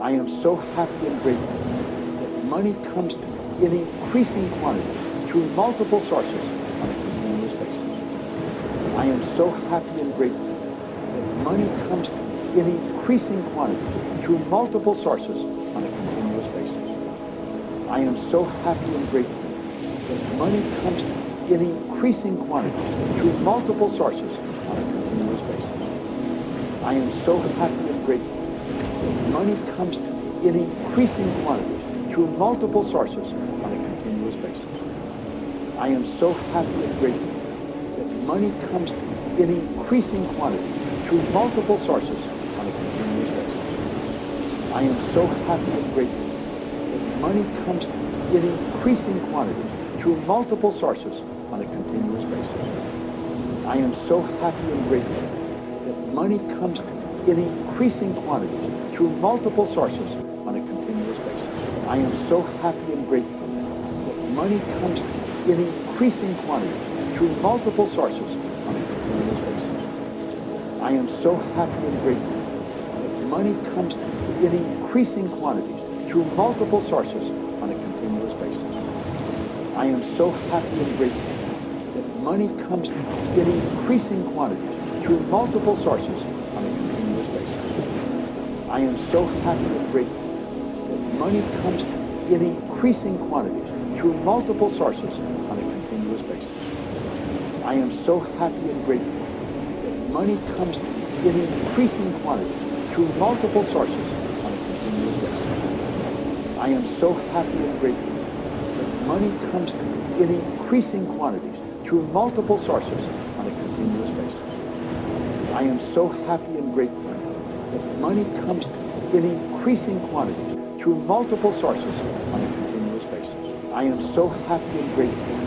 I am so happy and grateful that money comes to me in increasing quantities through multiple sources on a continuous basis. I am so happy and grateful that money comes to me in increasing quantities through multiple sources on a continuous basis. I am so happy and grateful that money comes to me in increasing quantities through multiple sources on a continuous basis. I am so happy and grateful that money comes to me in increasing quantities through multiple sources on a continuous basis. I am so happy and grateful that money comes to me in increasing quantities through multiple sources on a continuous basis. I am so happy and grateful that money comes to me in increasing quantities through multiple sources on a continuous basis. I am so happy and grateful that money comes to me in increasing quantities through multiple sources on a continuous basis. I am so happy and grateful that money comes to me in increasing quantities through multiple sources on a continuous basis. I am so happy and grateful that money comes to me in increasing quantities through multiple sources on a continuous basis. I am so happy and grateful that money comes to me in increasing quantities through multiple sources on a continuous basis. I am so happy and grateful that money comes to me in increasing quantities through multiple sources on a continuous basis. I am so happy and grateful that money comes to me in increasing quantities through multiple sources on a continuous basis. I am so happy and grateful that money comes to me in increasing quantities through multiple sources on a continuous basis. I am so happy and grateful that money comes to me in increasing quantities through multiple sources on a continuous basis. I am so happy and grateful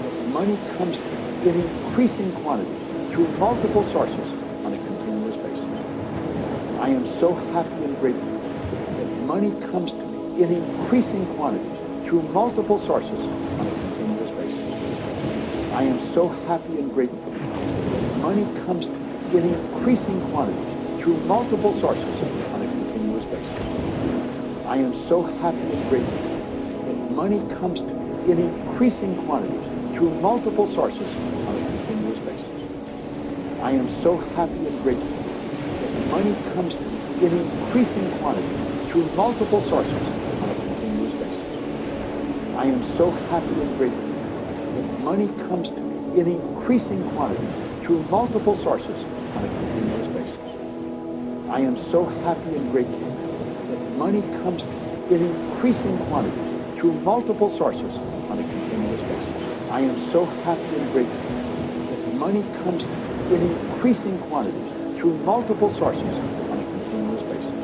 that money comes to me in increasing quantities through multiple sources on a continuous basis. I am so happy and grateful that money comes to me in increasing quantities through multiple sources on a continuous basis. I am so happy and grateful that money comes to me in increasing quantities through multiple sources on a continuous basis. I am so happy and grateful that money comes to me in increasing quantities through multiple sources on a continuous basis. I am so happy and grateful that money comes to me in increasing quantities through multiple sources on a continuous basis. I am so happy and grateful that money comes to me in increasing quantities through multiple sources on a continuous basis. I am so happy and grateful that money comes to me in increasing quantities through multiple sources on a continuous basis. I am so happy and grateful that money comes to me in increasing quantities through multiple sources on a continuous basis.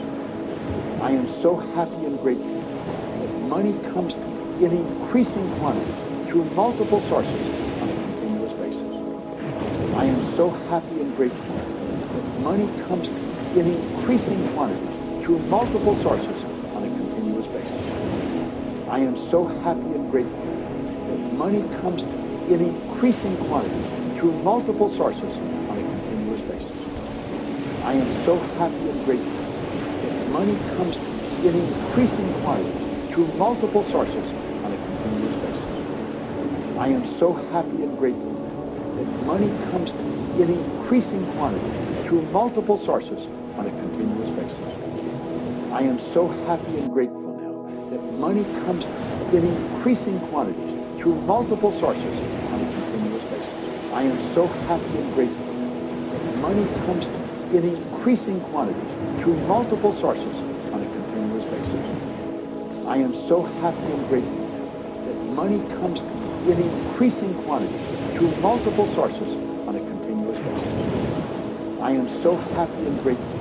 I am so happy and grateful that money comes to me in increasing quantities through multiple sources on a continuous basis. I am so happy and grateful that money comes to me in increasing quantities through multiple sources on a continuous basis. I am so happy and grateful that money comes to me in increasing quantities through multiple sources on a continuous basis. I am so happy and grateful that money comes to me in increasing quantities through multiple sources on a continuous basis. I am so happy and grateful that money comes to me in increasing quantities through multiple sources on a continuous basis. I am so happy and grateful now that money comes to me in increasing quantities through multiple sources on a continuous basis. I am so happy and grateful that money comes to me in increasing quantities through multiple sources on a continuous basis. I am so happy and grateful that money comes to me in increasing quantities through multiple sources on a continuous basis. I am so happy and grateful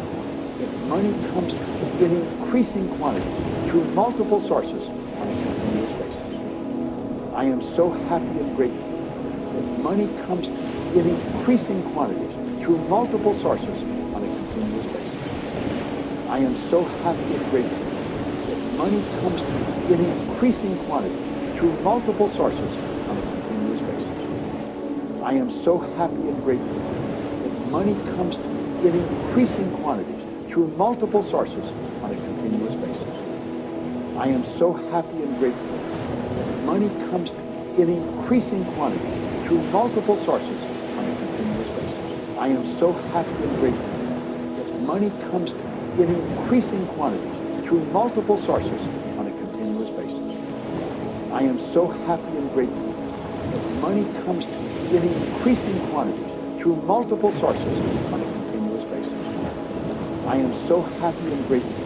that money comes to me in increasing quantities through multiple sources on a continuous basis. I am so happy and grateful that money comes to me in increasing quantities through multiple sources on a continuous basis. I am so happy and grateful that money comes to me in increasing quantities through multiple sources on a continuous basis. I am so happy and grateful that money comes to me in increasing quantities through multiple sources on a continuous basis. I am so happy and grateful that money comes to me in increasing quantities through multiple sources on a continuous basis. I am so happy and grateful that money comes to me in increasing quantities through multiple sources on a continuous basis. I am so happy and grateful that money comes to me in increasing quantities through multiple sources on a continuous basis. I am so happy and grateful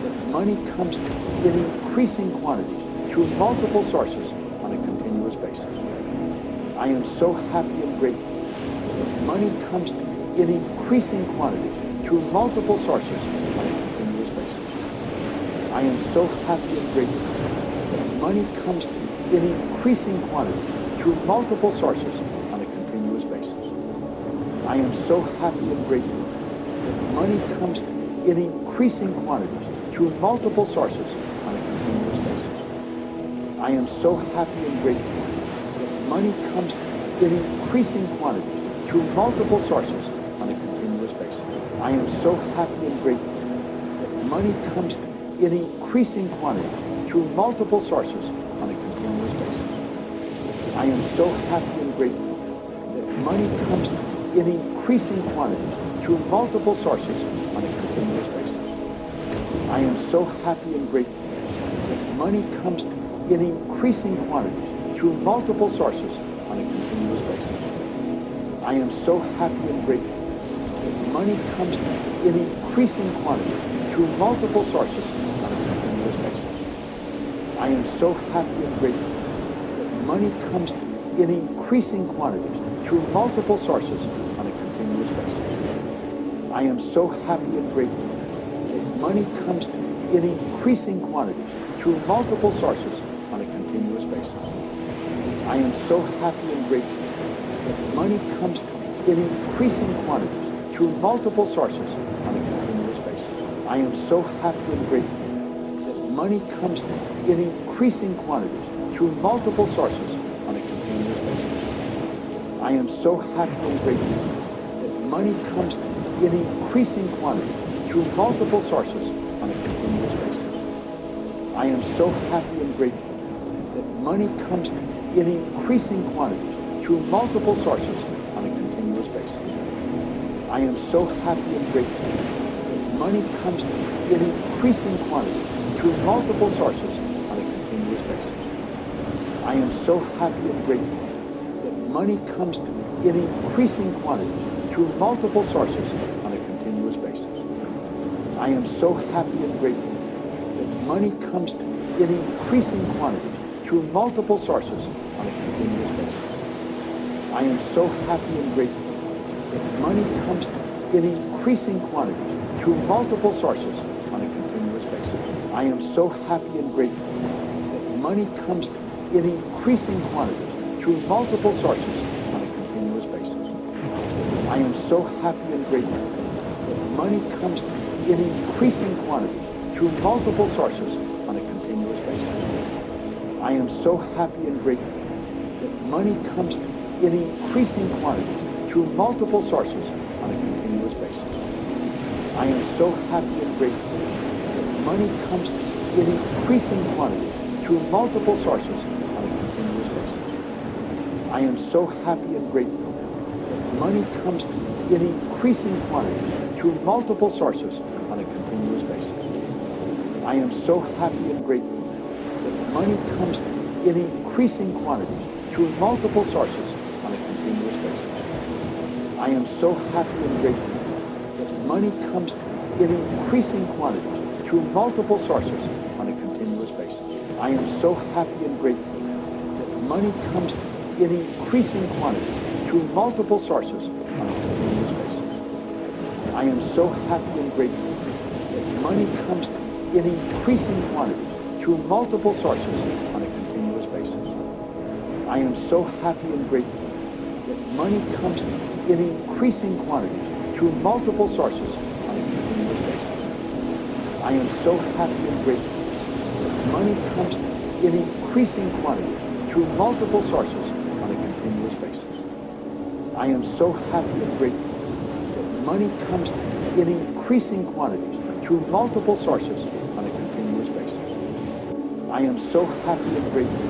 that money comes to me in increasing quantities through multiple sources on a continuous basis. I am so happy and grateful that money comes to me in increasing quantities through multiple sources on a continuous basis. I am so happy and grateful that money comes to me in increasing quantities through multiple sources on a continuous basis. I am so happy and grateful that money comes to me in increasing quantities through multiple sources on a continuous basis. I am so happy and grateful that money comes to me in increasing quantities through multiple sources on a continuous basis. I am so happy and grateful that money comes to me in increasing quantities through multiple sources on a continuous basis. I am so happy and grateful that money comes to me in increasing quantities through multiple sources on a continuous basis. I am so happy and grateful that money comes to me in increasing quantities through multiple sources on a continuous basis. I am so happy and grateful that money comes to me in increasing quantities through multiple sources on a continuous basis. I am so happy and grateful that money comes to me in increasing quantities through multiple sources on a continuous basis. I am so happy and grateful that money comes to me in increasing quantities through multiple sources on a continuous basis. I am so happy and grateful that money comes to me in increasing quantities through multiple sources on a continuous basis. I am so happy and grateful that money comes to me in increasing quantities through multiple sources on a continuous basis. I am so happy and grateful that money comes to me in increasing quantities through multiple sources on a continuous basis. I am so happy and grateful that money comes to me in increasing quantities through multiple sources on a continuous basis. I am so happy and grateful that money comes to me in increasing quantities through multiple sources on a continuous basis. I am so happy and grateful that money comes to me in increasing quantities through multiple sources on a continuous basis. I am so happy and grateful that money comes to me in increasing quantities through multiple sources on a continuous basis. I am so happy and grateful that money comes to me in increasing quantities through multiple sources on a continuous basis. I am so happy and grateful that money comes to me in increasing quantities through multiple sources on a continuous basis. I am so happy and grateful that money comes to me in increasing quantities through multiple sources on a continuous basis. I am so happy and grateful that money comes to me in increasing quantities through multiple sources on a continuous basis. I am so happy and grateful that money comes to me in increasing quantities through multiple sources on a continuous basis. I am so happy and grateful that money comes to me in increasing quantities through multiple sources on a continuous basis. I am so happy and grateful that money comes to me in increasing quantities through multiple sources on a continuous basis. I am so happy and grateful that money comes to me in increasing quantities through multiple sources on a continuous basis. I am so happy and grateful that money comes to me in increasing quantities through multiple sources on a continuous basis. I am so happy and grateful that money comes to me in increasing quantities through multiple sources on a continuous basis. I am so happy and grateful that money comes to me in increasing quantities through multiple sources on a continuous basis. I am so happy and grateful that money comes to me in increasing quantities through multiple sources on a continuous basis. I am so happy and grateful that money comes to me in increasing quantities through multiple sources on a continuous basis. I am so happy and grateful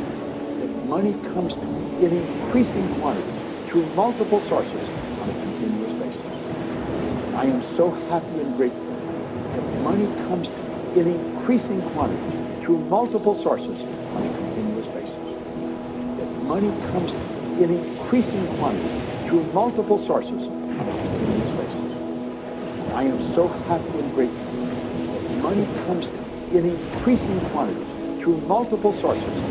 that money comes to me in increasing quantities through multiple sources on a continuous basis. I am so happy and grateful that money comes to me in increasing quantities through multiple sources on a continuous basis. That money comes to me in increasing quantities through multiple sources on a continuous basis. I am so happy and grateful that money comes to me in increasing quantities through multiple sources